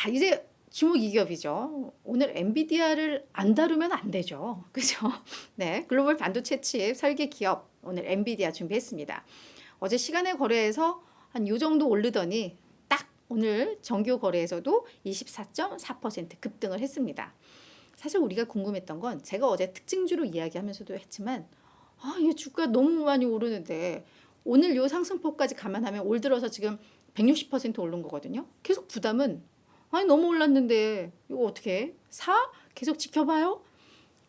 자, 이제 주목 2기업이죠. 오늘 엔비디아를 안 다루면 안 되죠. 그죠? 네, 글로벌 반도체 칩 설계 기업 오늘 엔비디아 준비했습니다. 어제 시간의 거래에서 한 요 정도 오르더니 딱 오늘 정규 거래에서도 24.4% 급등을 했습니다. 사실 우리가 궁금했던 건 제가 어제 특징주로 이야기하면서도 했지만 이 주가 너무 많이 오르는데 오늘 요 상승폭까지 감안하면 올 들어서 지금 160% 오른 거거든요. 계속 부담은 아니 너무 올랐는데 이거 어떻게 사? 계속 지켜봐요?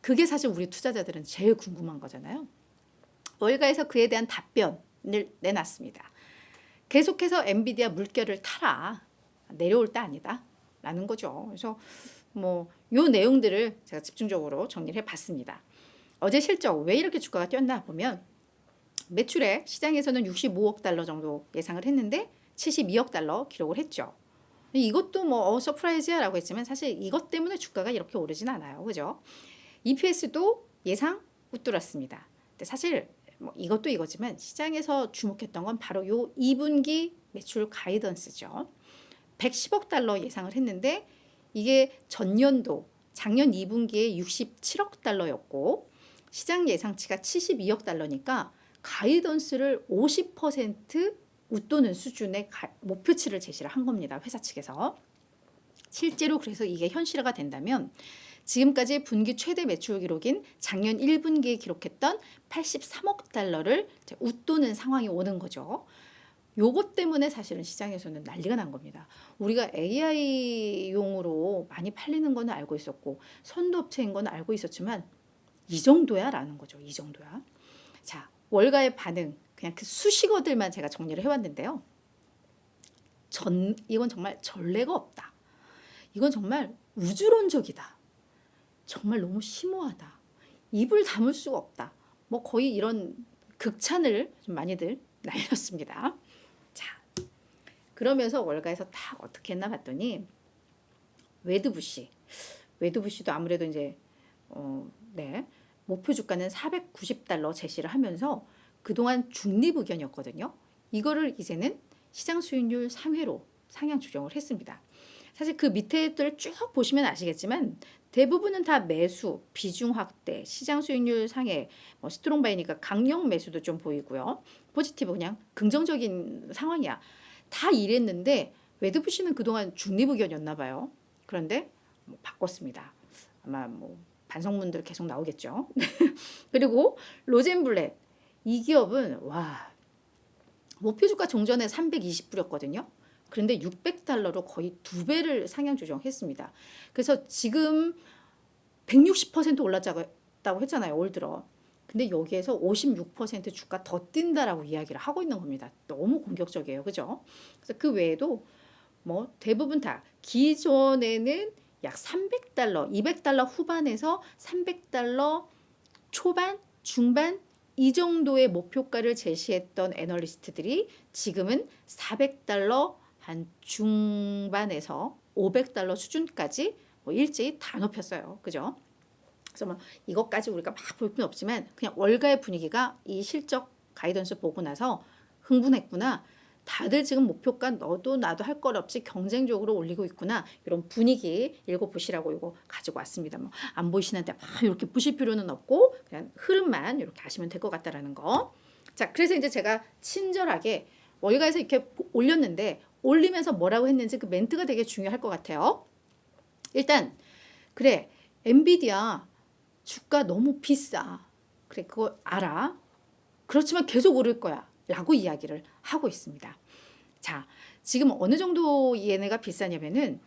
그게 사실 우리 투자자들은 제일 궁금한 거잖아요. 월가에서 그에 대한 답변을 내놨습니다. 계속해서 엔비디아 물결을 타라. 내려올 때 아니다. 라는 거죠. 그래서 요 내용들을 제가 집중적으로 정리를 해봤습니다. 어제 실적 왜 이렇게 주가가 뛰었나 보면 매출액 시장에서는 65억 달러 정도 예상을 했는데 72억 달러 기록을 했죠. 이것도 서프라이즈야 라고 했지만 사실 이것 때문에 주가가 이렇게 오르진 않아요. 그죠? EPS도 예상 웃돌았습니다. 근데 사실 이것도 이거지만 시장에서 주목했던 건 바로 요 2분기 매출 가이던스죠. 110억 달러 예상을 했는데 이게 전년도 작년 2분기에 67억 달러였고 시장 예상치가 72억 달러니까 가이던스를 50% 웃도는 수준의 목표치를 제시를 한 겁니다. 회사 측에서. 실제로 그래서 이게 현실화가 된다면 지금까지 분기 최대 매출 기록인 작년 1분기에 기록했던 83억 달러를 웃도는 상황이 오는 거죠. 요것 때문에 사실은 시장에서는 난리가 난 겁니다. 우리가 AI용으로 많이 팔리는 건 알고 있었고 선도업체인 건 알고 있었지만 이 정도야 라는 거죠. 이 정도야. 자, 월가의 반응 그냥 그 수식어들만 제가 정리를 해왔는데요. 이건 정말 전례가 없다. 이건 정말 우주론적이다. 정말 너무 심오하다. 입을 다물 수가 없다. 거의 이런 극찬을 좀 많이들 날렸습니다. 자, 그러면서 월가에서 딱 어떻게 했나 봤더니 웨드부시도 아무래도 이제 목표 주가는 490달러 제시를 하면서 그동안 중립 의견이었거든요. 이거를 이제는 시장 수익률 상회로 상향 조정을 했습니다. 사실 그 밑에들 쭉 보시면 아시겠지만 대부분은 다 매수, 비중 확대, 시장 수익률 상해, 스트롱 바이니까 강력 매수도 좀 보이고요. 포지티브 그냥 긍정적인 상황이야. 다 이랬는데 웨드부시는 그동안 중립 의견이었나 봐요. 그런데 바꿨습니다. 아마 반성문들 계속 나오겠죠. 그리고 로젠블렛 이 기업은 목표 주가 종전에 320불이었거든요. 그런데 600달러로 거의 2배를 상향 조정했습니다. 그래서 지금 160% 올랐다고 했잖아요. 올 들어. 근데 여기에서 56% 주가 더 뛴다라고 이야기를 하고 있는 겁니다. 너무 공격적이에요. 그죠? 그래서 그 외에도 대부분 다 기존에는 약 300달러, 200달러 후반에서 300달러 초반, 중반 이 정도의 목표가를 제시했던 애널리스트들이 지금은 400달러 한 중반에서 500달러 수준까지 일제히 다 높였어요. 그죠? 그래서 이것까지 우리가 막 볼 필요는 없지만 그냥 월가의 분위기가 이 실적 가이던스 보고 나서 흥분했구나. 다들 지금 목표가 너도 나도 할 것 없이 경쟁적으로 올리고 있구나. 이런 분위기 읽어보시라고 이거 가지고 왔습니다. 안 보이시는데 막 이렇게 보실 필요는 없고 그냥 흐름만 이렇게 아시면 될 것 같다라는 거. 자, 그래서 이제 제가 친절하게 월가에서 이렇게 올렸는데 올리면서 뭐라고 했는지 그 멘트가 되게 중요할 것 같아요. 일단 그래 엔비디아 주가 너무 비싸. 그래 그거 알아. 그렇지만 계속 오를 거야. 라고 이야기를 하고 있습니다. 자, 지금 어느 정도 얘네가 비싸냐면은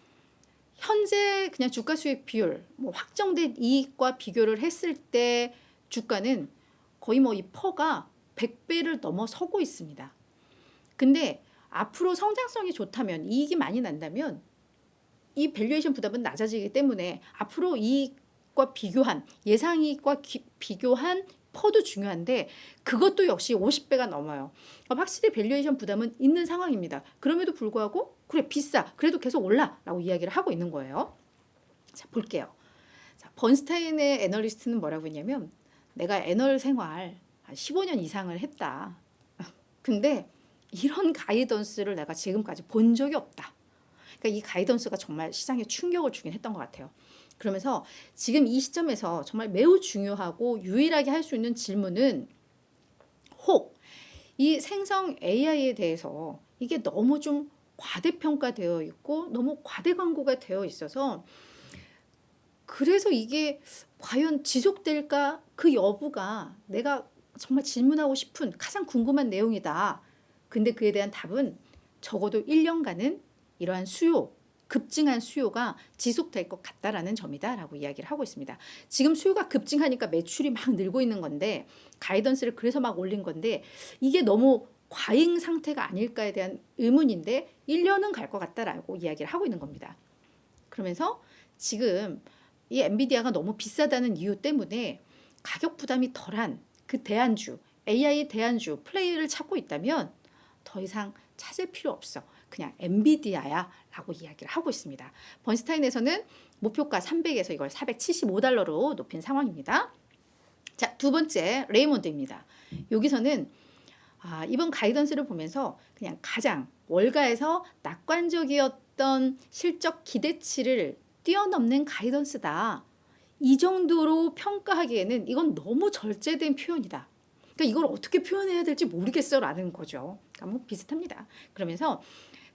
현재 그냥 주가 수익 비율 확정된 이익과 비교를 했을 때 주가는 거의 이 퍼가 100배를 넘어서고 있습니다. 근데 앞으로 성장성이 좋다면 이익이 많이 난다면 이 밸류에이션 부담은 낮아지기 때문에 앞으로 이익과 비교한 예상이익과 비교한 퍼도 중요한데 그것도 역시 50배가 넘어요. 확실히 밸류에이션 부담은 있는 상황입니다. 그럼에도 불구하고 그래 비싸 그래도 계속 올라 라고 이야기를 하고 있는 거예요. 자 볼게요. 자, 번스타인의 애널리스트는 뭐라고 했냐면 내가 애널 생활 한 15년 이상을 했다. 근데 이런 가이던스를 내가 지금까지 본 적이 없다. 그러니까 이 가이던스가 정말 시장에 충격을 주긴 했던 것 같아요. 그러면서 지금 이 시점에서 정말 매우 중요하고 유일하게 할 수 있는 질문은 혹 이 생성 AI에 대해서 이게 너무 좀 과대평가되어 있고 너무 과대 광고가 되어 있어서 그래서 이게 과연 지속될까? 그 여부가 내가 정말 질문하고 싶은 가장 궁금한 내용이다. 근데 그에 대한 답은 적어도 1년간은 이러한 급증한 수요가 지속될 것 같다라는 점이다라고 이야기를 하고 있습니다. 지금 수요가 급증하니까 매출이 막 늘고 있는 건데 가이던스를 그래서 막 올린 건데 이게 너무 과잉 상태가 아닐까에 대한 의문인데 1년은 갈 것 같다라고 이야기를 하고 있는 겁니다. 그러면서 지금 이 엔비디아가 너무 비싸다는 이유 때문에 가격 부담이 덜한 그 대안주, AI 대안주 플레이를 찾고 있다면 더 이상 찾을 필요 없어. 그냥 엔비디아야 라고 이야기를 하고 있습니다. 번스타인에서는 목표가 300에서 이걸 475달러로 높인 상황입니다. 자, 두 번째 레이몬드입니다. 여기서는 이번 가이던스를 보면서 그냥 가장 월가에서 낙관적이었던 실적 기대치를 뛰어넘는 가이던스다. 이 정도로 평가하기에는 이건 너무 절제된 표현이다. 그러니까 이걸 어떻게 표현해야 될지 모르겠어라는 거죠. 그러니까 뭐 비슷합니다. 그러면서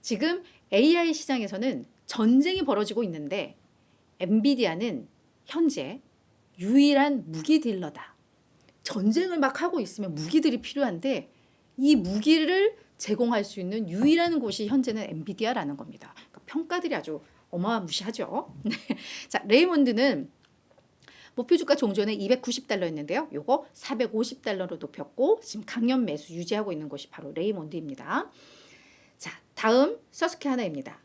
지금 AI 시장에서는 전쟁이 벌어지고 있는데 엔비디아는 현재 유일한 무기 딜러다. 전쟁을 막 하고 있으면 무기들이 필요한데 이 무기를 제공할 수 있는 유일한 곳이 현재는 엔비디아라는 겁니다. 그러니까 평가들이 아주 어마무시하죠. 자, 레이몬드는 목표 주가 종전에 290달러였는데요. 요거 450달러로 높였고 지금 강연 매수 유지하고 있는 곳이 바로 레이몬드입니다. 자, 다음 서스케하나입니다.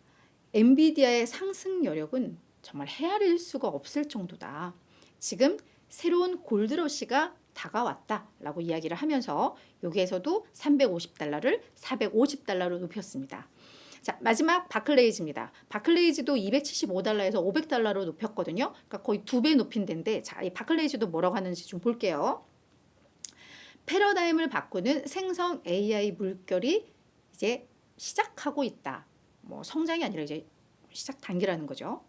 엔비디아의 상승 여력은 정말 헤아릴 수가 없을 정도다. 지금 새로운 골드러시가 다가왔다라고 이야기를 하면서 여기에서도 350달러를 450달러로 높였습니다. 자, 마지막 바클레이즈입니다. 바클레이즈도 275달러에서 500달러로 높였거든요. 그러니까 거의 2배 높인 데인데 자, 이 바클레이즈도 뭐라고 하는지 좀 볼게요. 패러다임을 바꾸는 생성 AI 물결이 이제 시작하고 있다. 뭐 성장이 아니라 이제 시작 단계라는 거죠.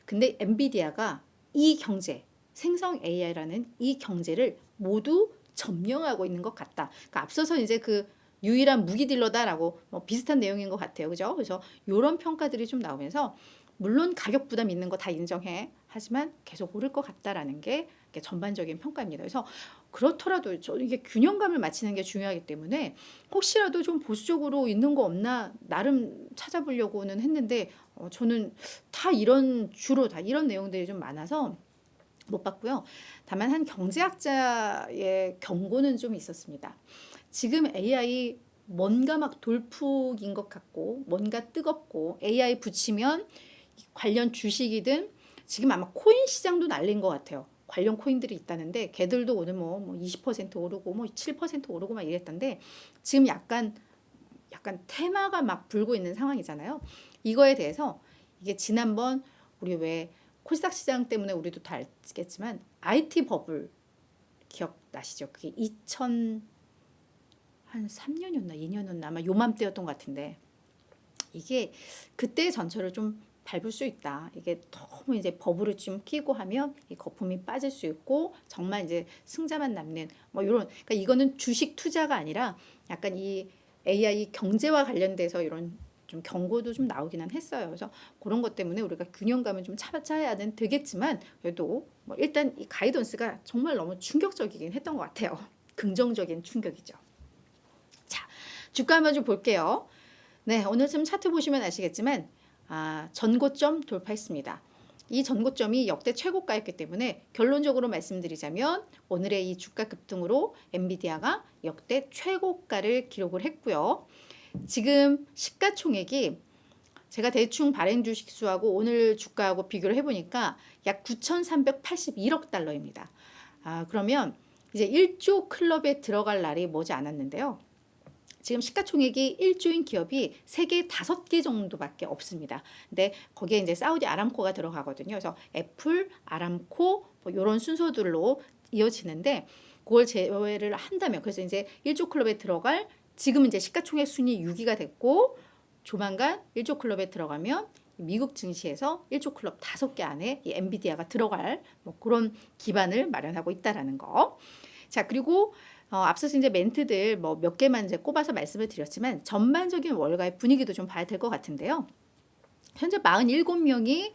근데 엔비디아가 이 경제, 생성 AI라는 이 경제를 모두 점령하고 있는 것 같다. 그러니까 앞서서 이제 그 유일한 무기 딜러다라고 뭐 비슷한 내용인 것 같아요. 그죠? 그래서 이런 평가들이 좀 나오면서 물론 가격 부담 있는 거 다 인정해. 하지만 계속 오를 것 같다라는 게 전반적인 평가입니다. 그래서 그렇더라도 이게 균형감을 맞추는 게 중요하기 때문에 혹시라도 좀 보수적으로 있는 거 없나 나름 찾아보려고는 했는데 저는 주로 다 이런 내용들이 좀 많아서 못 봤고요. 다만 한 경제학자의 경고는 좀 있었습니다. 지금 AI 뭔가 막 돌풍인 것 같고 뭔가 뜨겁고 AI 붙이면 관련 주식이든 지금 아마 코인 시장도 날린 것 같아요. 관련 코인들이 있다는데 걔들도 오늘 뭐 20% 오르고 뭐 7% 오르고 막 이랬던데 지금 약간 테마가 막 불고 있는 상황이잖아요. 이거에 대해서 이게 지난번 우리 왜 코스닥 시장 때문에 우리도 다 알겠지만 IT 버블 기억나시죠? 그게 3년이었나 2년이었나 아마 요맘때였던 것 같은데 이게 그때 전철을 좀 밟을 수 있다. 이게 너무 이제 버블을 좀 끼고 하면 이 거품이 빠질 수 있고 정말 이제 승자만 남는 뭐 이런 그러니까 이거는 주식 투자가 아니라 약간 이 AI 경제와 관련돼서 이런 좀 경고도 좀 나오기는 했어요. 그래서 그런 것 때문에 우리가 균형감을 좀 찾아야는 되겠지만 그래도 뭐 일단 이 가이던스가 정말 너무 충격적이긴 했던 것 같아요. 긍정적인 충격이죠. 자, 주가 한번 좀 볼게요. 네, 오늘 좀 차트 보시면 아시겠지만 전고점 돌파했습니다. 이 전고점이 역대 최고가였기 때문에 결론적으로 말씀드리자면 오늘의 이 주가 급등으로 엔비디아가 역대 최고가를 기록을 했고요. 지금 시가총액이 제가 대충 발행 주식 수하고 오늘 주가하고 비교를 해보니까 약 9,381억 달러입니다. 그러면 이제 1조 클럽에 들어갈 날이 머지 않았는데요. 지금 시가총액이 1조인 기업이 세계 5개 정도밖에 없습니다. 근데 거기에 이제 사우디 아람코가 들어가거든요. 그래서 애플, 아람코 뭐 이런 순서들로 이어지는데 그걸 제외를 한다면 그래서 이제 1조 클럽에 들어갈 지금 이제 시가총액 순위 6위가 됐고 조만간 1조 클럽에 들어가면 미국 증시에서 1조 클럽 5개 안에 이 엔비디아가 들어갈 뭐 그런 기반을 마련하고 있다라는 거. 자, 그리고 앞서서 이제 멘트들 뭐 몇 개만 이제 꼽아서 말씀을 드렸지만 전반적인 월가의 분위기도 좀 봐야 될 것 같은데요. 현재 47명이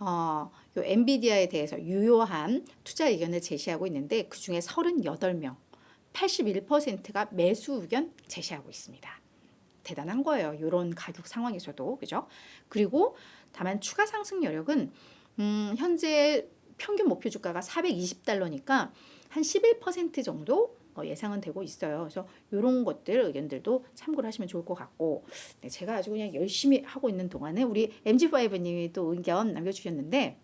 요 엔비디아에 대해서 유효한 투자 의견을 제시하고 있는데 그중에 38명, 81%가 매수 의견 제시하고 있습니다. 대단한 거예요. 이런 가격 상황에서도. 그죠? 그리고 다만 추가 상승 여력은 현재 평균 목표 주가가 420달러니까 한 11% 정도 예상은 되고 있어요. 그래서 이런 것들 의견들도 참고를 하시면 좋을 것 같고, 네, 제가 아주 그냥 열심히 하고 있는 동안에 우리 MG5님이 또 의견 남겨주셨는데,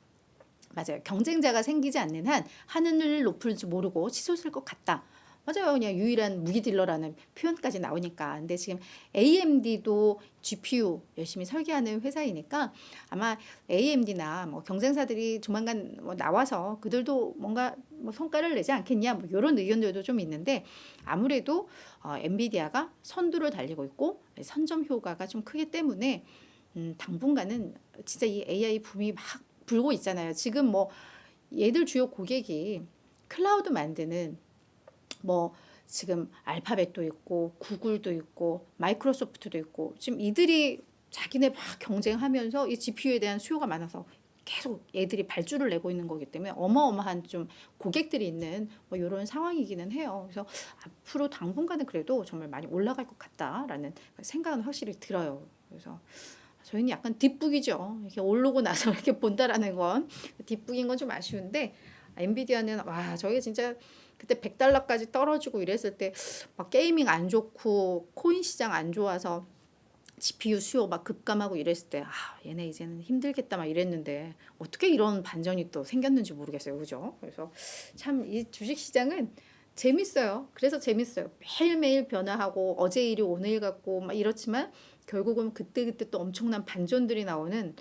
맞아요. 경쟁자가 생기지 않는 한 하늘을 높을 줄 모르고 치솟을 것 같다. 맞아요. 그냥 유일한 무기 딜러라는 표현까지 나오니까. 근데 지금 AMD도 GPU 열심히 설계하는 회사이니까 아마 AMD나 뭐 경쟁사들이 조만간 뭐 나와서 그들도 뭔가 뭐 성과를 내지 않겠냐, 뭐 이런 의견들도 좀 있는데 아무래도 엔비디아가 선두를 달리고 있고 선점 효과가 좀 크기 때문에 당분간은 진짜 이 AI 붐이 막 불고 있잖아요. 지금 뭐 얘들 주요 고객이 클라우드 만드는 뭐 지금 알파벳도 있고 구글도 있고 마이크로소프트도 있고 지금 이들이 자기네 막 경쟁하면서 이 GPU에 대한 수요가 많아서 계속 얘들이 발주를 내고 있는 거기 때문에 어마어마한 좀 고객들이 있는 뭐 이런 상황이기는 해요. 그래서 앞으로 당분간은 그래도 정말 많이 올라갈 것 같다라는 생각은 확실히 들어요. 그래서 저희는 약간 뒷북이죠. 이렇게 오르고 나서 이렇게 본다라는 건 뒷북인 건 좀 아쉬운데 엔비디아는 와 저게 진짜 그때 100달러까지 떨어지고 이랬을 때 막 게이밍 안 좋고 코인 시장 안 좋아서 GPU 수요 막 급감하고 이랬을 때 얘네 이제는 힘들겠다 막 이랬는데 어떻게 이런 반전이 또 생겼는지 모르겠어요. 그죠? 그래서 참 이 주식 시장은 재밌어요. 그래서 재밌어요. 매일매일 변화하고 어제 일이 오늘 일 같고 막 이렇지만 결국은 그때그때 또 엄청난 반전들이 나오는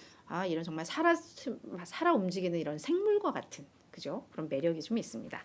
이런 정말 살아 움직이는 이런 생물과 같은 그죠? 그런 매력이 좀 있습니다.